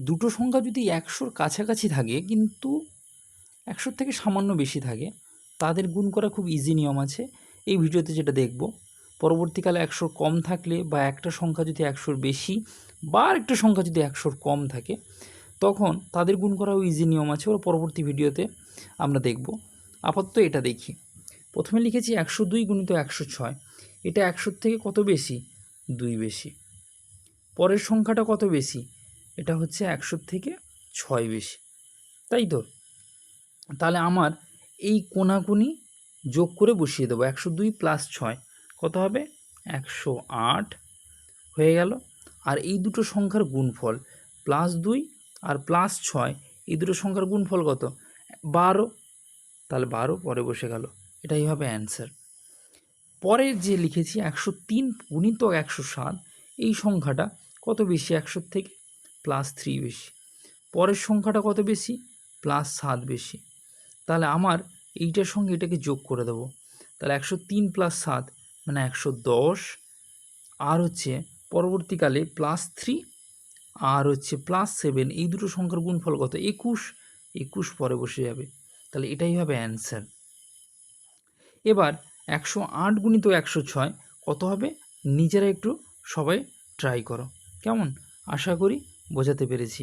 দুটো সংখ্যা যদি 100-র কাছাকাছি থাকে কিন্তু 100-র থেকে সামান্য বেশি থাকে, তাদের গুণ করা খুব ইজি নিয়ম আছে। এই ভিডিওতে যেটা দেখব, পরবর্তীকালে 100-র কম থাকলে বা একটা সংখ্যা যদি 100-র বেশি বা আরেকটা সংখ্যা যদি 100-র কম থাকে, তখন তাদের গুণ করাও ইজি নিয়ম আছে, ওর পরবর্তী ভিডিওতে আমরা দেখব। আপাতত এটা দেখি। প্রথমে লিখেছি 102 গুণিত 106, এটা 100-র থেকে কত বেশি? 2 বেশি। পরের সংখ্যাটা কত বেশি? এটা হচ্ছে 100-র থেকে 6 বেশি, তাই তো? তাহলে আমার এই কোণাকুনি যোগ করে বসিয়ে দেবো। 102 + 6 কত হবে? 108 হয়ে গেল। আর এই দুটো সংখ্যার গুণফল +2 আর +6, এই দুটো সংখ্যার গুণফল কত? 12। তাহলে 12 পরে বসে গেল, এটাই হবে অ্যান্সার। পরে যে লিখেছি 103 গুণিত 107, এই সংখ্যাটা কত বেশি? 100-র থেকে +3 বেশি। পরের সংখ্যাটা কত বেশি? +7 বেশি। তাহলে আমার এইটার সঙ্গে এটাকে যোগ করে দেবো। তাহলে 103 + 7 মানে 110, আর হচ্ছে পরবর্তীকালে +3 আর হচ্ছে +7, এই দুটো সংখ্যার গুণফল কত? 21। 21 পরে বসে যাবে, তাহলে এটাই হবে অ্যান্সার। এবার 108 গুণিত 106 কত হবে? নিজেরা একটু সবাই ট্রাই করো, কেমন? আশা করি বোঝাতে পেরেছি।